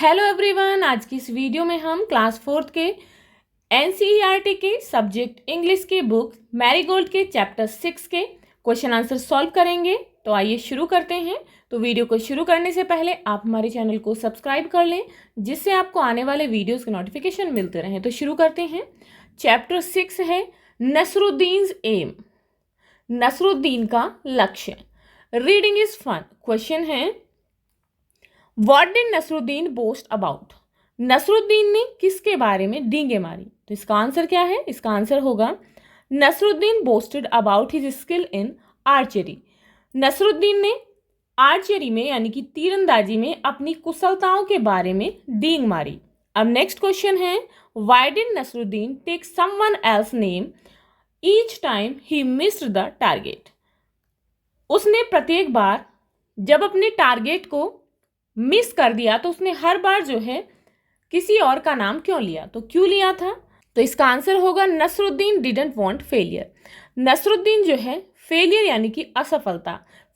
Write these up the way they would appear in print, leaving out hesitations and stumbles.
Hello everyone, आज की इस वीडियो में हम क्लास 4th के एनसीईआरटी के सब्जेक्ट इंग्लिश के बुक मैरीगोल्ड के चैप्टर 6 के क्वेश्चन आंसर सॉल्व करेंगे। तो आइए शुरू करते हैं। तो वीडियो को शुरू करने से पहले आप हमारे चैनल को सब्सक्राइब कर लें, जिससे आपको आने वाले वीडियोस के नोटिफिकेशन मिलते रहें। तो शुरू करते हैं। चैप्टर 6 है नसरुद्दीन्स एम, नसरुद्दीन का लक्ष्य। Reading is fun. क्वेश्चन है, What did Nasruddin boast about? Nasruddin ने किसके बारे में डींगे मारी? तो इसका आंसर क्या है? इसका आंसर होगा Nasruddin boasted about his skill in archery. Nasruddin ने आर्चरी में यानी कि तीरंदाजी में अपनी कुशलताओं के बारे में डींग मारी। अब नेक्स्ट क्वेश्चन है, Why did Nasruddin take someone else name each time he missed the target? उसने प्रत्येक बार जब अपने टारगेट को मिस कर दिया तो उसने हर बार जो है किसी और का नाम क्यों लिया? तो क्यों लिया था? तो इसका आंसर होगा Nasruddin didn't want failure. Nasruddin जो है फेलियर यानी कि असफलता,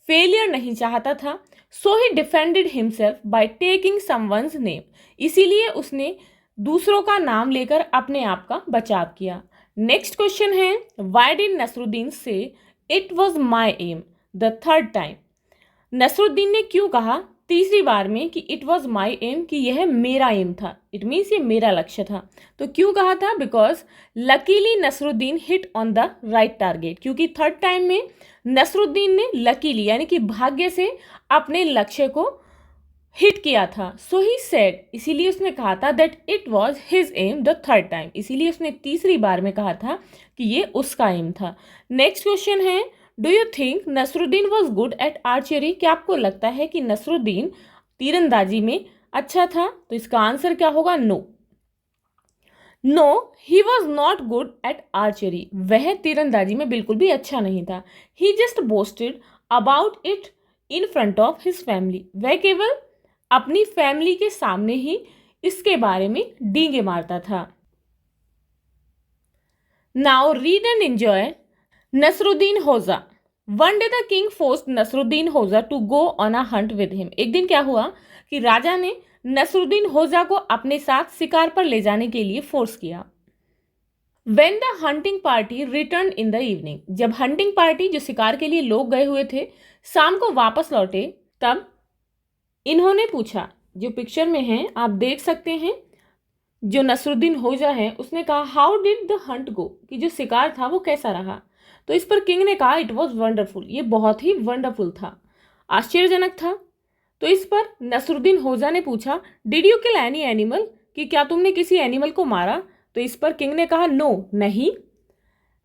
फेलियर नहीं चाहता था। So he defended himself by taking someone's name, इसीलिए उसने दूसरों का नाम लेकर अपने आप का बचाव किया। नेक्स्ट क्वेश्चन है, why did Nasruddin say it was my aim the third time? Nasruddin ने क्यों कहा तीसरी बार में कि इट वॉज माई एम, कि यह मेरा एम था? इट मीन्स ये मेरा लक्ष्य था। तो क्यों कहा था? Because luckily Nasruddin hit on the right target, क्योंकि थर्ड टाइम में नसरुद्दीन ने लकीली यानी कि भाग्य से अपने लक्ष्य को हिट किया था। सो ही सेड, इसीलिए उसने कहा था that it was his aim the third time, इसीलिए उसने तीसरी बार में कहा था कि ये उसका एम था। नेक्स्ट क्वेश्चन है, do you think Nasruddin was good at archery? क्या आपको लगता है कि नसरुद्दीन तीरंदाजी में अच्छा था? तो इसका आंसर क्या होगा? No, no he was not good at archery, वह तीरंदाजी में बिल्कुल भी अच्छा नहीं था। He just boasted about it in front of his family, वह केवल अपनी फैमिली के सामने ही इसके बारे में डींगे मारता था। Now read and enjoy Nasreddin Hodja. One day the king forced Nasreddin Hodja to go on a hunt with him. एक दिन क्या हुआ कि राजा ने नसरुद्दीन होजा को अपने साथ शिकार पर ले जाने के लिए फोर्स किया। When the hunting party returned in the evening, जब हंटिंग पार्टी जो शिकार के लिए लोग गए हुए थे शाम को वापस लौटे, तब इन्होंने पूछा, जो पिक्चर में है आप देख सकते हैं, जो नसरुद्दीन होजा है उसने कहा हाउ डिड द हंट गो, कि जो शिकार था वो कैसा रहा? तो इस पर किंग ने कहा इट वॉज वंडरफुल, ये बहुत ही वंडरफुल था, आश्चर्यजनक था। तो इस पर नसरुद्दीन होजा ने पूछा did you kill any animal, कि क्या तुमने किसी एनिमल को मारा? तो इस पर किंग ने कहा नो, नहीं।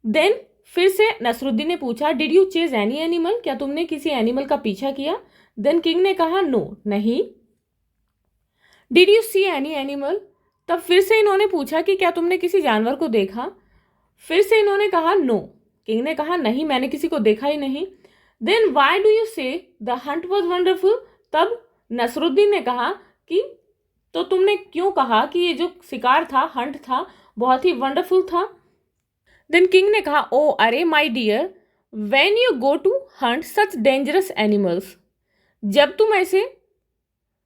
देन फिर से नसरुद्दीन ने पूछा did you chase any animal, क्या तुमने किसी एनिमल का पीछा किया? देन किंग ने कहा नो, नहीं। Did you see any animal, तब फिर से इन्होंने पूछा कि क्या तुमने किसी जानवर को देखा? फिर से इन्होंने कहा नो, किंग ने कहा नहीं, मैंने किसी को देखा ही नहीं। देन वाई डू यू से द हंट वॉज वंडरफुल, तब नसरुद्दीन ने कहा कि तो तुमने क्यों कहा कि ये जो शिकार था, हंट था, बहुत ही वंडरफुल था? देन किंग ने कहा ओ अरे my dear, when you go to hunt such dangerous animals, जब तुम ऐसे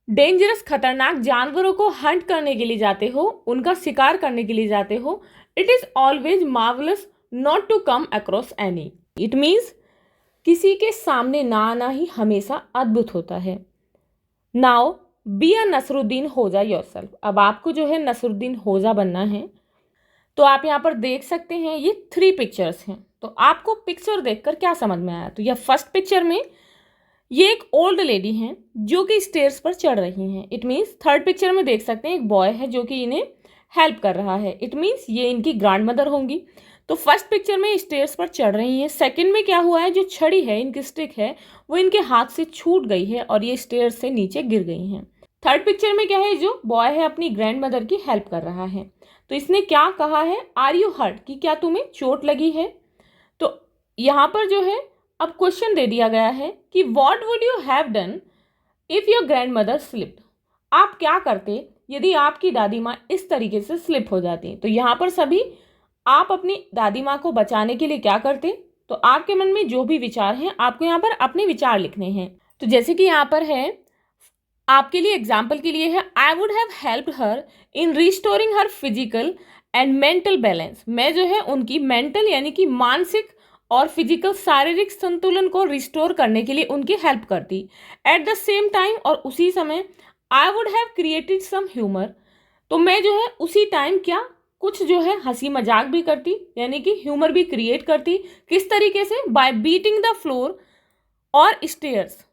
डेंजरस खतरनाक जानवरों को हंट करने के लिए जाते हो, उनका शिकार करने के लिए जाते हो, it is always marvellous not to come across any, it means किसी के सामने ना आना ही हमेशा अद्भुत होता है। नाउ बी अ नसरुद्दीन होजा योरसेल्फ। अब आपको जो है नसरुद्दीन होजा बनना है। तो आप यहाँ पर देख सकते हैं ये 3 पिक्चर्स हैं। तो आपको पिक्चर देखकर क्या समझ में आया? तो यह फर्स्ट पिक्चर में ये एक ओल्ड लेडी हैं जो कि स्टेयर्स पर चढ़ रही हैं। इट मीन्स थर्ड पिक्चर में देख सकते हैं एक बॉय है जो कि इन्हें हेल्प कर रहा है। इट मीन्स ये इनकी ग्रैंड मदर होंगी। तो फर्स्ट पिक्चर में स्टेयर्स पर चढ़ रही हैं। सेकंड में क्या हुआ है, जो छड़ी है, इनकी स्टिक है, वो इनके हाथ से छूट गई है और ये स्टेयर्स से नीचे गिर गई हैं। थर्ड पिक्चर में क्या है, जो बॉय है अपनी ग्रैंड मदर की हेल्प कर रहा है। तो इसने क्या कहा है, आर यू हर्ट, कि क्या तुम्हें चोट लगी है? तो यहाँ पर जो है अब क्वेश्चन दे दिया गया है कि what would you have done if your grand mother slipped, आप क्या करते यदि आपकी दादी माँ इस तरीके से स्लिप हो जाती? तो यहाँ पर सभी आप अपनी दादी माँ को बचाने के लिए क्या करते? तो आपके मन में जो भी विचार हैं आपको यहाँ पर अपने विचार लिखने हैं। तो जैसे कि यहाँ पर है आपके लिए एग्जाम्पल के लिए है, आई would have helped her in restoring her physical and mental balance. मैं जो है उनकी मेंटल यानी कि मानसिक और फिजिकल शारीरिक संतुलन को रिस्टोर करने के लिए उनकी हेल्प करती। एट द सेम टाइम, और उसी समय, I would have created some humour. तो मैं जो है उसी टाइम क्या कुछ जो है हंसी मजाक भी करती, यानी कि ह्यूमर भी क्रिएट करती। किस तरीके से? बाय बीटिंग द फ्लोर और स्टेयर्स।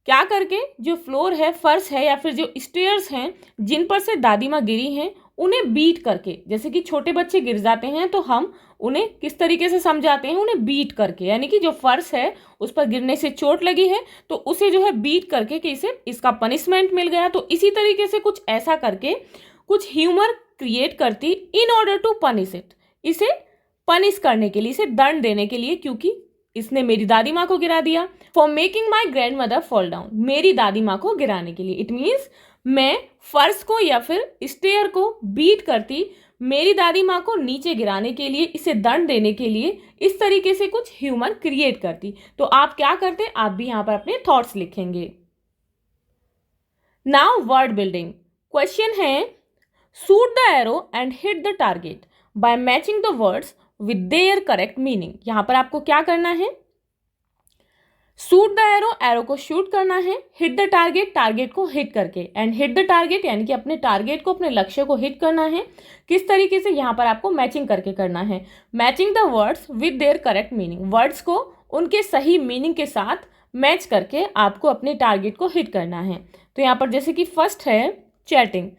क्या करके? जो फ्लोर है, फर्श है, या फिर जो स्टेयर्स हैं जिन पर से दादी माँ गिरी हैं, उन्हें बीट करके। जैसे कि छोटे बच्चे गिर जाते हैं तो हम उन्हें किस तरीके से समझाते हैं? उन्हें बीट करके, यानी कि जो फर्श है उस पर गिरने से चोट लगी है तो उसे जो है बीट करके कि इसे इसका पनिशमेंट मिल गया। तो इसी तरीके से कुछ ऐसा करके कुछ ह्यूमर क्रिएट करती in order to punish it, इसे पनिश करने के लिए, इसे दंड देने के लिए, क्योंकि इसने मेरी दादी माँ को गिरा दिया। For making my grand mother fall down, मेरी दादी माँ को गिराने के लिए। इट मीन्स मैं फर्श को या फिर स्टेयर को बीट करती मेरी दादी माँ को नीचे गिराने के लिए, इसे दंड देने के लिए। इस तरीके से कुछ ह्यूमर क्रिएट करती। तो आप क्या करते? आप भी यहाँ पर अपने थॉट्स लिखेंगे। नाउ वर्ड बिल्डिंग क्वेश्चन है, shoot the arrow and hit the target by matching the words with their correct meaning. यहां पर आपको क्या करना है? शूट द एरो, एरो को शूट करना है, हिट द टारगेट, टारगेट को हिट करके, एंड हिट द टारगेट यानी कि अपने टारगेट को, अपने लक्ष्य को हिट करना है। किस तरीके से? यहां पर आपको मैचिंग करके करना है। Matching the words with their correct meaning, words को उनके सही मीनिंग के साथ मैच करके आपको अपने टारगेट को हिट करना है। तो यहाँ पर जैसे कि फर्स्ट है चैटिंग।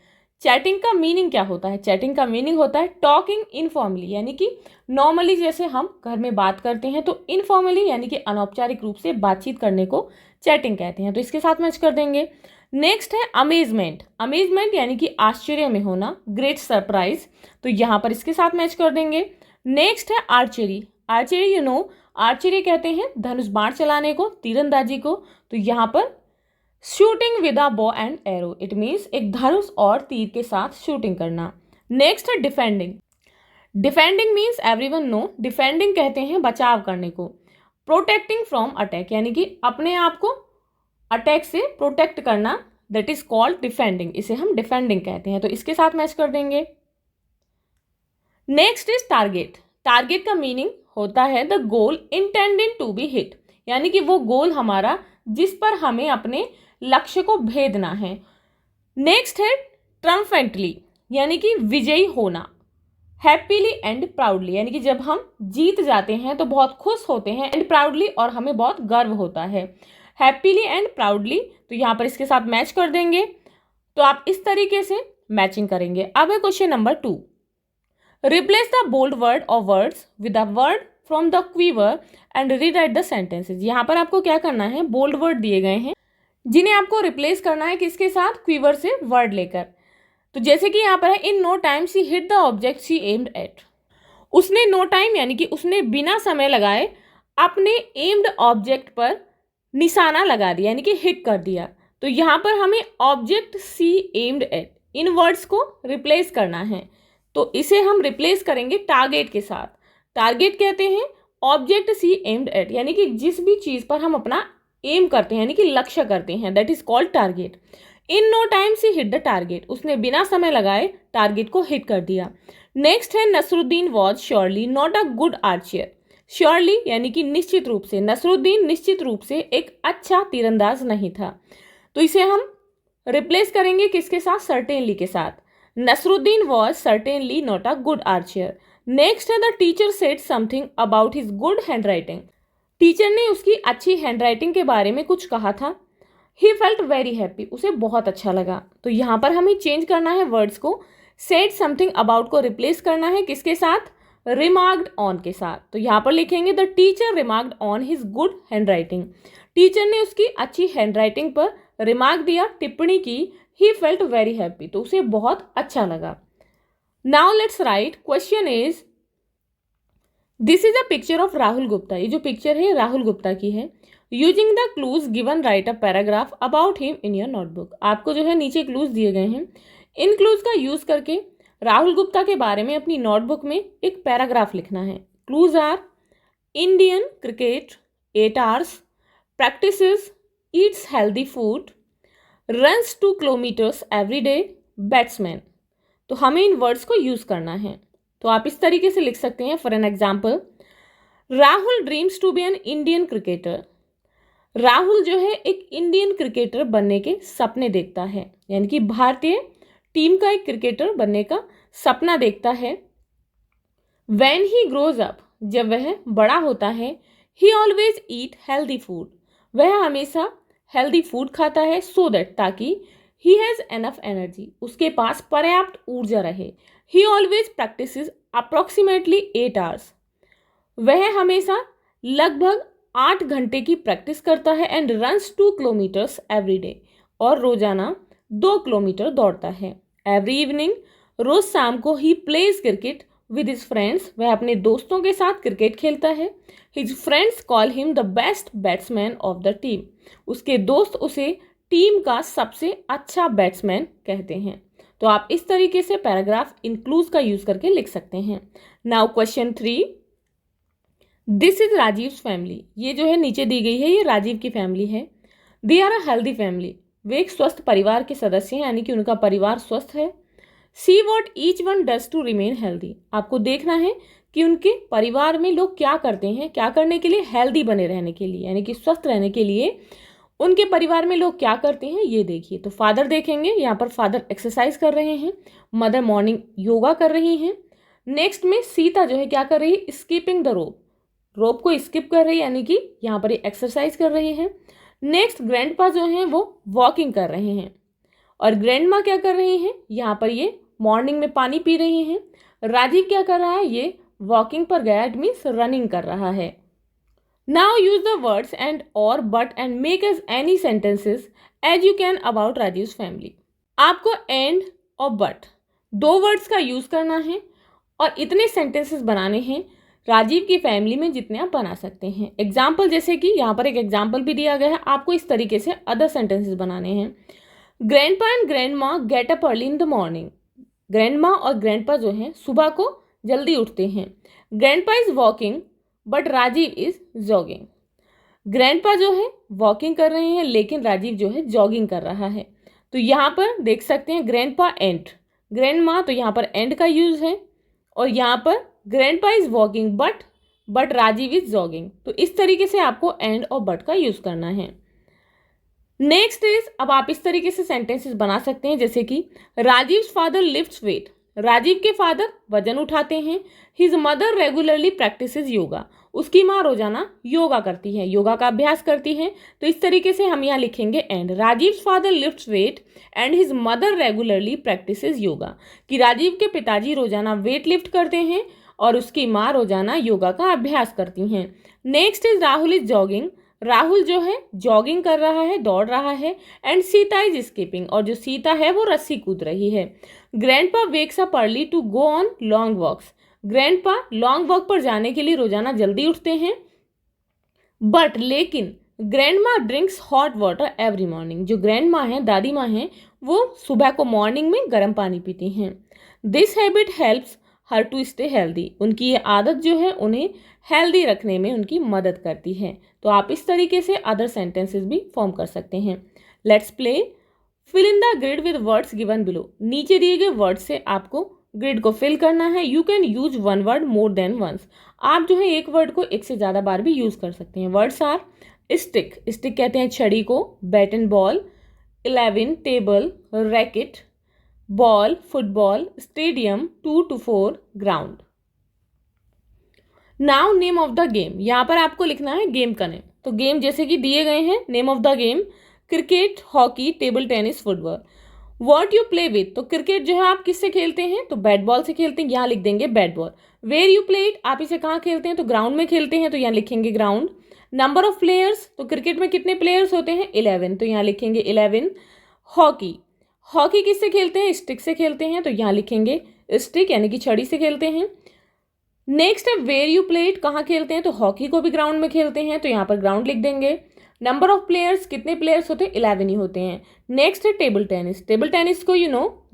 चैटिंग का मीनिंग क्या होता है? चैटिंग का मीनिंग होता है टॉकिंग इनफॉर्मली, यानी कि नॉर्मली जैसे हम घर में बात करते हैं, तो इनफॉर्मली यानी कि अनौपचारिक रूप से बातचीत करने को चैटिंग कहते हैं। तो इसके साथ मैच कर देंगे। नेक्स्ट है अमेजमेंट। अमेजमेंट यानी कि आश्चर्य में होना, ग्रेट सरप्राइज, तो यहाँ पर इसके साथ मैच कर देंगे। नेक्स्ट है आर्चरी। आर्चरी आर्चरी कहते हैं धनुष बाण चलाने को, तीरंदाजी को। तो यहाँ पर shooting with a bow and arrow, it means एक धनुष और तीर के साथ शूटिंग करना। नेक्स्ट है defending. Defending means everyone know, defending कहते हैं बचाव करने को। प्रोटेक्टिंग फ्रॉम अटैक यानी कि अपने आप को अटैक से प्रोटेक्ट करना, दैट इज कॉल्ड डिफेंडिंग, इसे हम डिफेंडिंग कहते हैं। तो इसके साथ मैच कर देंगे। Next is target. टारगेट का मीनिंग होता है the goal intended to be hit, यानी कि वो गोल हमारा जिस पर हमें अपने लक्ष्य को भेदना है। नेक्स्ट है ट्रम्फेंटली, यानी कि विजयी होना। हैप्पीली एंड प्राउडली, यानी कि जब हम जीत जाते हैं तो बहुत खुश होते हैं, एंड प्राउडली और हमें बहुत गर्व होता है। हैप्पीली एंड प्राउडली, तो यहाँ पर इसके साथ मैच कर देंगे। तो आप इस तरीके से मैचिंग करेंगे। अब है question number 2, replace the bold word और words with a word from the quiver and rewrite the sentences. यहाँ पर आपको क्या करना है? बोल्ड वर्ड दिए गए हैं जिन्हें आपको रिप्लेस करना है किसके साथ? क्वीवर से वर्ड लेकर। तो जैसे कि यहाँ पर है, in no time she hit the object she aimed at. उसने नो टाइम यानी कि उसने बिना समय लगाए अपने एम्ड ऑब्जेक्ट पर निशाना लगा दिया, यानी कि हिट कर दिया। तो यहाँ पर हमें ऑब्जेक्ट सी एम्ड एट इन वर्ड्स को रिप्लेस करना है। तो इसे हम रिप्लेस करेंगे टारगेट के साथ। टारगेट कहते हैं ऑब्जेक्ट सी एम्ड एट, यानी कि जिस भी चीज़ पर हम अपना एम करते हैं, यानी कि लक्ष्य करते हैं, that is called target. In no time she hit the target, उसने बिना समय लगाए टारगेट को हिट कर दिया। नेक्स्ट है Nasruddin was surely not a good archer. Surely यानी कि निश्चित रूप से, नसरुद्दीन निश्चित रूप से एक अच्छा तीरंदाज नहीं था। तो इसे हम रिप्लेस करेंगे किसके साथ? सर्टेनली के साथ। Nasreddin was certainly not a good archer. Next है the teacher said something about his good hand writing. Teacher ने उसकी अच्छी हैंड राइटिंग के बारे में कुछ कहा था। ही फेल्ट वेरी हैप्पी, उसे बहुत अच्छा लगा। तो यहाँ पर हमें चेंज करना है वर्ड्स को। सेड समथिंग अबाउट को रिप्लेस करना है किसके साथ? रिमार्क्ड ऑन के साथ। तो यहाँ पर लिखेंगे the teacher remarked on his good hand writing. Teacher ने उसकी अच्छी हैंड राइटिंग पर रिमार्क दिया, टिप्पणी की। ही फेल्ट वेरी हैप्पी, तो उसे बहुत अच्छा लगा। Now let's write question is, this is a picture of Rahul Gupta. ये जो पिक्चर है राहुल गुप्ता की है। Using the clues given right a paragraph about him in your notebook. आपको जो है नीचे क्लूज दिए गए हैं, इन क्लूज का यूज करके राहुल गुप्ता के बारे में अपनी नोटबुक में एक पैराग्राफ लिखना है। Clues are Indian cricket 8 hours, practices, eats healthy food, runs 2 kilometres every day, batsman. तो हमें इन वर्ड्स को यूज करना है। तो आप इस तरीके से लिख सकते हैं। For an example, Rahul dreams to be an Indian cricketer. Rahul जो है एक इंडियन क्रिकेटर बनने के सपने देखता है, यानी कि भारतीय टीम का एक क्रिकेटर बनने का सपना देखता है। When he grows up, जब वह बड़ा होता है, he always eat healthy food, वह हमेशा हेल्दी फूड खाता है, so that ताकि he has enough energy, उसके पास पर्याप्त ऊर्जा रहे। He always practices approximately 8 hours, वह हमेशा लगभग 8 घंटे की प्रैक्टिस करता है। And runs 2 kilometres every day, और रोजाना 2 किलोमीटर दौड़ता है। एवरी इवनिंग, रोज शाम को he plays cricket with his friends, वह अपने दोस्तों के साथ क्रिकेट खेलता है। His friends call him the best batsman of the team, उसके दोस्त उसे टीम का सबसे अच्छा बैट्समैन कहते हैं। तो आप इस तरीके से पैराग्राफ इंक्लूज का यूज करके लिख सकते हैं। Now question 3, this is Rajiv family. ये जो है नीचे दी गई है, ये राजीव की फैमिली है। They are a healthy family, वे एक स्वस्थ परिवार के सदस्य हैं, यानी कि उनका परिवार स्वस्थ है। See what each one does to remain healthy, आपको देखना है कि उनके परिवार में लोग क्या करते हैं, क्या करने के लिए, हेल्दी बने रहने के लिए, यानी कि स्वस्थ रहने के लिए उनके परिवार में लोग क्या करते हैं ये देखिए। तो फादर देखेंगे, यहाँ पर फादर एक्सरसाइज कर रहे हैं, मदर मॉर्निंग योगा कर रही हैं। नेक्स्ट में सीता जो है क्या कर रही है, स्कीपिंग द रोप, रोप को स्किप कर रही है, यानी कि यहाँ पर एक्सरसाइज कर रही है। नेक्स्ट ग्रैंडपा जो हैं वो वॉकिंग कर रहे हैं, और ग्रैंडमा क्या कर रही हैं, यहाँ पर ये मॉर्निंग में पानी पी रही हैं। राजीव क्या कर रहा है, ये वॉकिंग पर गया, इट मीन्स रनिंग कर रहा है। Now use the words and और but and make as any sentences as you can about Rajiv family. आपको एंड और बट 2 वर्ड्स का यूज करना है और इतने सेंटेंसेस बनाने हैं राजीव की फैमिली में जितने आप बना सकते हैं। एग्जाम्पल, जैसे कि यहाँ पर एक एग्जाम्पल भी दिया गया है, आपको इस तरीके से अदर सेंटेंसेस बनाने हैं। Grandpa and grandma get up early in the morning, grandma और ग्रैंडपा जो हैं सुबह को जल्दी उठते हैं। Grandpa is walking but Rajiv is jogging, grandpa जो है वॉकिंग कर रहे हैं लेकिन राजीव जो है जॉगिंग कर रहा है। तो यहाँ पर देख सकते हैं ग्रैंडपा एंड ग्रैंडमा, तो यहाँ पर एंड का यूज है, और यहाँ पर grandpa is walking but Rajiv is jogging. तो इस तरीके से आपको एंड और बट का यूज करना है। नेक्स्ट इज, अब आप इस तरीके से सेंटेंसेस बना सकते हैं, जैसे कि Rajiv father lifts weight, Rajiv के फादर वजन उठाते हैं। His mother regularly practises yoga, उसकी माँ रोजाना योगा करती है, योगा का अभ्यास करती है। तो इस तरीके से हम यहाँ लिखेंगे and, Rajiv father lifts weight and his mother regularly practises yoga, कि राजीव के पिताजी रोजाना वेट लिफ्ट करते हैं और उसकी माँ रोजाना योगा का अभ्यास करती हैं। Next is Rahul is jogging, Rahul जो है जॉगिंग कर रहा है, दौड़ रहा है। एंड सीता इज स्कीपिंग, और जो सीता है वो रस्सी कूद रही है। Grandpa wakes up early to go on long walks, grandpa long walk पर जाने के लिए रोजाना जल्दी उठते हैं। बट लेकिन grandma drinks hot water every morning, जो ग्रैंडमा है, दादी माँ हैं, वो सुबह को मॉर्निंग में गर्म पानी पीती हैं। This habit helps her to stay healthy, उनकी ये आदत जो है उन्हें हेल्दी रखने में उनकी मदद करती है। तो आप इस तरीके से अदर सेंटेंसेस भी फॉर्म कर सकते हैं। Let's play fill in the grid with words given below, नीचे दिए गए वर्ड से आपको ग्रिड को फिल करना है। You can use one word more than once, आप जो है एक वर्ड को एक से ज़्यादा बार भी यूज कर सकते हैं। वर्ड्स आर स्टिक, स्टिक कहते हैं छड़ी को, bat and ball, 11 table, racket, ball football, stadium 2 to 4 ground. Now name of the game, यहाँ पर आपको लिखना है गेम का नेम। तो गेम जैसे कि दिए गए हैं, name of the game cricket, hockey, table tennis, football. What you play with, तो क्रिकेट जो है आप किससे खेलते हैं, तो बैट बॉल से खेलते हैं, यहाँ लिख देंगे bat ball. Where you play it, आप इसे कहाँ खेलते हैं, तो ग्राउंड में खेलते हैं, तो यहाँ लिखेंगे ग्राउंड। नंबर ऑफ प्लेयर्स, तो क्रिकेट में कितने प्लेयर्स होते हैं, 11, तो यहाँ लिखेंगे 11। हॉकी, हॉकी किससे खेलते हैं, स्टिक से खेलते हैं, तो यहाँ लिखेंगे स्टिक, यानी कि छड़ी से खेलते हैं। नेक्स्ट है वेयर यू प्ले इट, कहाँ खेलते हैं, तो हॉकी को भी ग्राउंड में खेलते हैं, तो यहाँ पर ग्राउंड लिख देंगे। नंबर ऑफ प्लेयर्स, कितने प्लेयर्स होते हैं, 11 ही होते हैं। नेक्स्ट है टेबल टेनिस, टेबल टेनिस को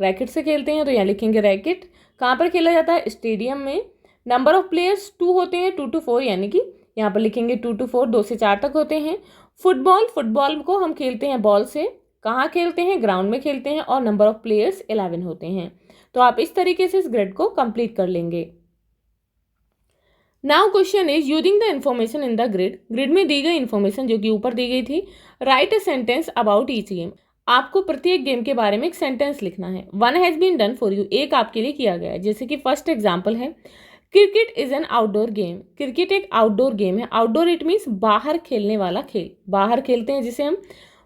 रैकेट से खेलते हैं, तो यहाँ लिखेंगे रैकेट। कहाँ पर खेला जाता है, स्टेडियम में। नंबर ऑफ प्लेयर्स 2 होते हैं, 2 to 4, यानी कि यहाँ पर लिखेंगे 2 to 4, 2 से 4 तक होते हैं। फुटबॉल, फुटबॉल को हम खेलते हैं बॉल से, कहाँ खेलते हैं, ग्राउंड में खेलते हैं, और नंबर ऑफ प्लेयर्स 11 होते हैं। तो आप इस तरीके से इस ग्रिड को कंप्लीट कर लेंगे। Now question is using the information in the grid, grid में दी गई इन्फॉर्मेशन जो कि ऊपर दी गई थी, right a sentence about each game, आपको प्रत्येक गेम के बारे में एक सेंटेंस लिखना है। One has been done for you, एक आपके लिए किया गया है। जैसे कि फर्स्ट एग्जाम्पल है, cricket is an outdoor game, cricket एक आउटडोर गेम है। आउटडोर इट मीन्स बाहर खेलने वाला खेल, बाहर खेलते हैं जिसे हम,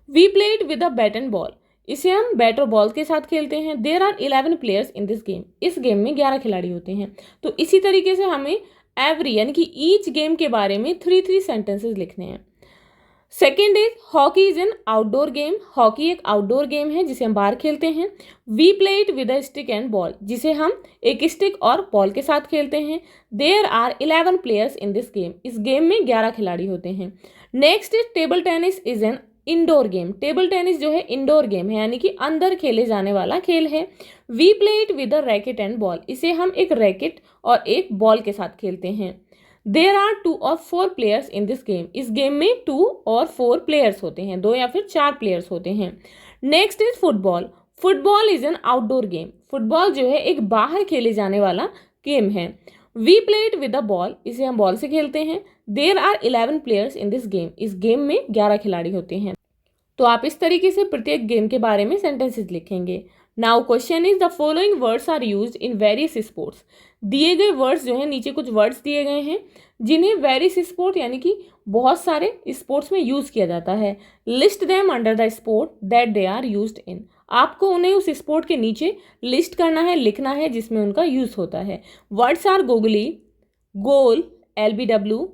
we play it with a bat and ball, इसे हम बैट और बॉल के साथ खेलते हैं। There are 11 players in this game, इस गेम में 11 खिलाड़ी होते हैं। तो इसी तरीके से हमें एवरी यानी कि ईच गेम के बारे में 3 सेंटेंसेस लिखने हैं। Second is hockey is an outdoor game, hockey एक आउटडोर गेम है जिसे हम बाहर खेलते हैं। We play it with a stick and ball, जिसे हम एक स्टिक और बॉल के साथ खेलते हैं। There are 11 players in this game, इस गेम में 11 खिलाड़ी होते हैं। Next is table tennis is an indoor game, table tennis जो है इंडोर गेम है यानी कि अंदर खेले जाने वाला खेल है। We play it with a racket and ball, इसे हम एक रैकेट और एक बॉल के साथ खेलते हैं। देयर आर 2 और 4 प्लेयर्स इन दिस गेम, इस गेम में 2 और 4 प्लेयर्स होते हैं, 2 या फिर 4 प्लेयर्स होते हैं। Next is football, football is an outdoor game, football जो है एक बाहर खेले जाने वाला गेम है। We play it with a ball, इसे हम बॉल से खेलते हैं। There are 11 players in this game, इस गेम में 11 खिलाड़ी होते हैं। तो आप इस तरीके से प्रत्येक गेम के बारे में सेंटेंसेस लिखेंगे। Now question is the following words are used in various sports, दिए गए वर्ड्स जो हैं, नीचे कुछ वर्ड्स दिए गए हैं जिन्हें वेरियस स्पोर्ट यानी कि बहुत सारे स्पोर्ट्स में यूज किया जाता है। List them under the sport that they are used in, आपको उन्हें उस स्पोर्ट के नीचे लिस्ट करना है, लिखना है जिसमें उनका यूज होता है। Words are googly, goal, LBW,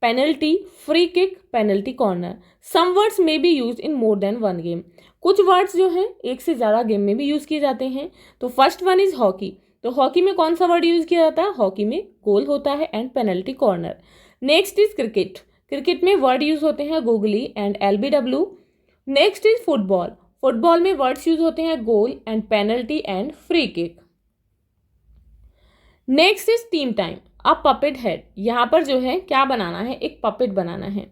penalty, free kick, penalty corner. Some words may be use in more than one game, कुछ वर्ड्स जो हैं एक से ज़्यादा गेम में भी यूज़ किए जाते हैं। तो फर्स्ट वन इज हॉकी, तो हॉकी में कौन सा वर्ड यूज़ किया जाता है, हॉकी में गोल होता है and penalty corner. Next is cricket, cricket में वर्ड यूज़ होते हैं googly and LBW। Next is football, football में वर्ड्स यूज होते हैं goal and penalty and free kick. Next is team time, a puppet head, यहाँ पर जो है क्या बनाना है, एक पपेट बनाना है।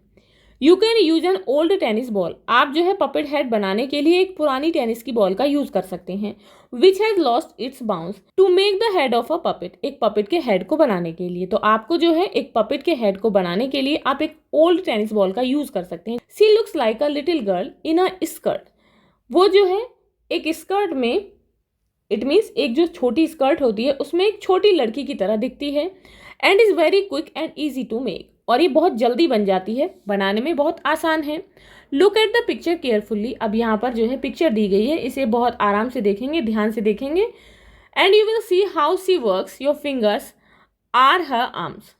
You can use an old tennis ball, आप जो है पपेट हेड बनाने के लिए एक पुरानी टेनिस की बॉल का यूज कर सकते हैं। Which has lost its bounce to make the head of a puppet, एक पपेट के हेड को बनाने के लिए। तो आपको जो है एक पपेट के हेड को बनाने के लिए आप एक ओल्ड टेनिस बॉल का यूज कर सकते हैं। She looks like a little girl in a skirt, वो जो है एक स्कर्ट में, इट मीन्स एक जो छोटी स्कर्ट होती है उसमें एक छोटी लड़की की तरह दिखती है। And is very quick and easy to make, और ये बहुत जल्दी बन जाती है, बनाने में बहुत आसान है। Look at the picture carefully, अब यहाँ पर जो है पिक्चर दी गई है, इसे बहुत आराम से देखेंगे, ध्यान से देखेंगे। And you will see how she works, your fingers are her arms,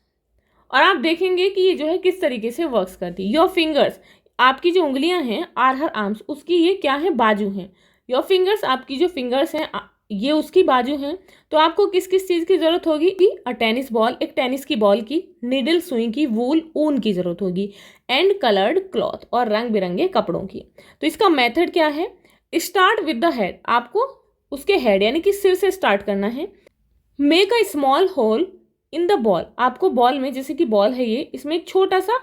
और आप देखेंगे कि ये जो है किस तरीके से वर्क्स करती है। योर फिंगर्स, आपकी जो उंगलियां हैं, आर हर आर्म्स, उसकी ये क्या है, बाजू हैं। योर फिंगर्स, आपकी जो फिंगर्स हैं ये उसकी बाजू हैं। तो आपको किस किस चीज़ की ज़रूरत होगी, अ टेनिस बॉल, एक टेनिस की बॉल की, नीडल सुई की, वूल ऊन की ज़रूरत होगी, एंड कलर्ड क्लॉथ, और रंग बिरंगे कपड़ों की। तो इसका मेथड क्या है, स्टार्ट विद द हेड, आपको उसके हेड यानी कि सिर से स्टार्ट करना है। Make a small hole in the ball, आपको बॉल में, जैसे कि बॉल है ये, इसमें एक छोटा सा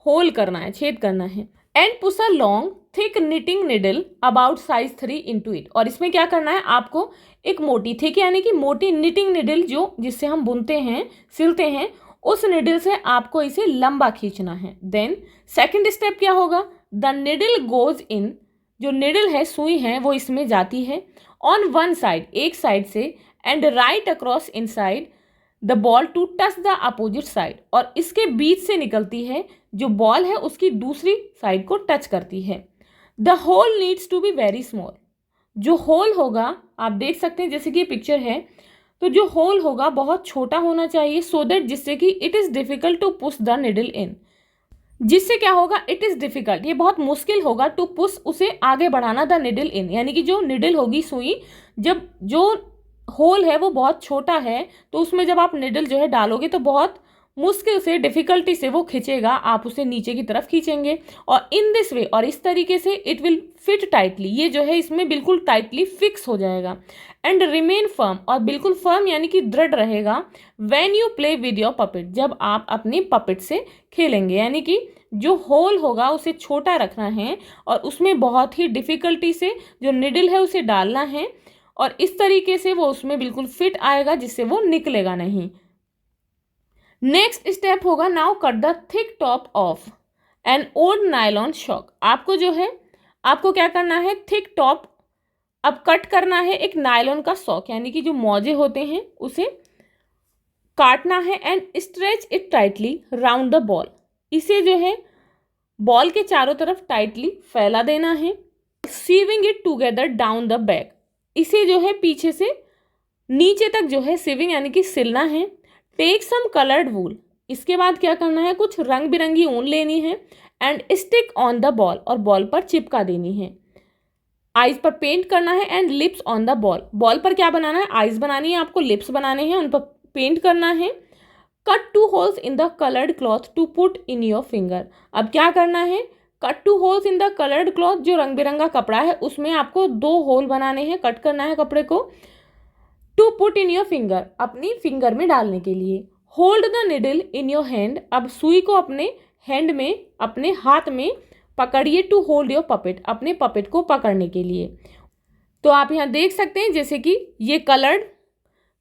होल करना है, छेद करना है। And push a long thick knitting needle about size 3 into it, और इसमें क्या करना है, आपको एक मोटी, थिक यानी कि मोटी निटिंग निडल, जो जिससे हम बुनते हैं, सिलते हैं, उस निडल से आपको इसे लंबा खींचना है। देन सेकंड स्टेप क्या होगा, द निडल गोज इन, जो निडल है, सुई है, वो इसमें जाती है ऑन वन साइड, एक साइड से, and right across inside the ball to touch the opposite side, और इसके बीच से निकलती है, जो बॉल है उसकी दूसरी साइड को टच करती है। The hole needs to be very small, जो होल होगा आप देख सकते हैं, जैसे कि पिक्चर है, तो जो होल होगा बहुत छोटा होना चाहिए, सो दैट, जिससे कि it is difficult to push the needle in, जिससे क्या होगा, इट इज़ डिफिकल्ट, ये बहुत मुश्किल होगा, टू पुश, उसे आगे बढ़ाना, द निडल इन, यानी कि जो निडल होगी, सुई, जब जो होल है वो बहुत छोटा है, तो उसमें जब आप निडल जो है डालोगे तो बहुत मुश्किल से, डिफिकल्टी से वो खींचेगा, आप उसे नीचे की तरफ खींचेंगे और इन दिस वे, और इस तरीके से इट विल फिट टाइटली, ये जो है इसमें बिल्कुल टाइटली फिक्स हो जाएगा। एंड रिमेन फर्म, और बिल्कुल फर्म यानी कि दृढ़ रहेगा। When you play with your puppet, जब आप अपनी पपेट से खेलेंगे, यानी कि जो होल होगा उसे छोटा रखना है और उसमें बहुत ही डिफिकल्टी से जो निडल है उसे डालना है और इस तरीके से वो उसमें बिल्कुल फिट आएगा जिससे वो निकलेगा नहीं। नेक्स्ट स्टेप होगा, now cut the thick top of an old nylon shock. आपको जो है, आपको क्या करना है, थिक टॉप अब कट करना है एक नायलॉन का सॉक, यानी कि जो मौजे होते हैं उसे काटना है। And stretch it tightly round the ball, इसे जो है बॉल के चारों तरफ टाइटली फैला देना है। Sewing it together down the back, इसे जो है पीछे से नीचे तक जो है सीविंग यानी कि सिलना है। टेक सम कलर्ड वूल, इसके बाद क्या करना है, कुछ रंग बिरंगी ऊन लेनी है and stick on the ball, और बॉल पर चिपका देनी है। आइज पर पेंट करना है and lips on the ball, ball पर क्या बनाना है, आइज बनानी है आपको, लिप्स बनाने हैं, उन पर पेंट करना है। Cut 2 holes in the coloured cloth to put in your finger, अब क्या करना है, cut 2 holes in the coloured cloth, जो रंग बिरंगा कपड़ा है उसमें आपको 2 होल बनाने हैं, कट करना है कपड़े को। To put in your finger, अपनी फिंगर में डालने के लिए। Hold the needle in your hand, अब सुई को अपने हैंड में, अपने हाथ में पकड़िए। टू होल्ड योर पपेट, अपने पपेट को पकड़ने के लिए। तो आप यहाँ देख सकते हैं जैसे कि ये कलर्ड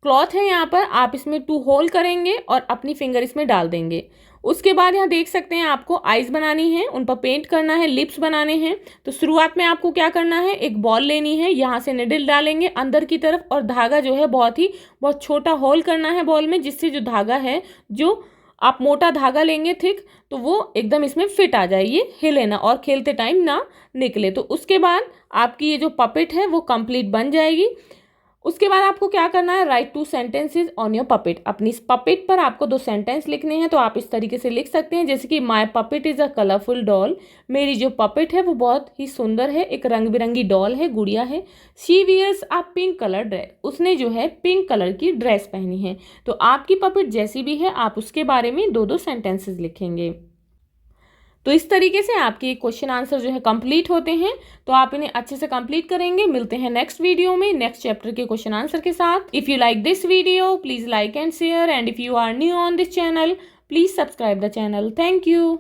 क्लॉथ है, यहाँ पर आप इसमें 2 होल करेंगे और अपनी फिंगर इसमें डाल देंगे। उसके बाद यहाँ देख सकते हैं आपको आइज बनानी है, उन पर पेंट करना है, लिप्स बनाने हैं। तो शुरुआत में आपको क्या करना है, एक बॉल लेनी है, यहाँ से निडल डालेंगे अंदर की तरफ और धागा जो है बहुत छोटा होल करना है बॉल में, जिससे जो धागा है, जो आप मोटा धागा लेंगे थिक, तो वो एकदम इसमें फिट आ जाए, ये हिले ना और खेलते टाइम ना निकले। तो उसके बाद आपकी ये जो पपेट है वो कंप्लीट बन जाएगी। उसके बाद आपको क्या करना है, right 2 sentences on your puppet, अपनी इस पपेट पर आपको 2 सेंटेंस लिखने हैं। तो आप इस तरीके से लिख सकते हैं जैसे कि my puppet is a colourful doll, मेरी जो पपेट है वो बहुत ही सुंदर है, एक रंग बिरंगी डॉल है, गुड़िया है। She wears a pink colour dress, उसने जो है पिंक कलर की ड्रेस पहनी है। तो आपकी पपेट जैसी भी है आप उसके बारे में 2-2 सेंटेंसेज लिखेंगे। तो इस तरीके से आपके क्वेश्चन आंसर जो है कंप्लीट होते हैं। तो आप इन्हें अच्छे से कंप्लीट करेंगे। मिलते हैं नेक्स्ट वीडियो में नेक्स्ट चैप्टर के क्वेश्चन आंसर के साथ। If you like this video please like and share, and if you are new on this channel please subscribe the channel. Thank you.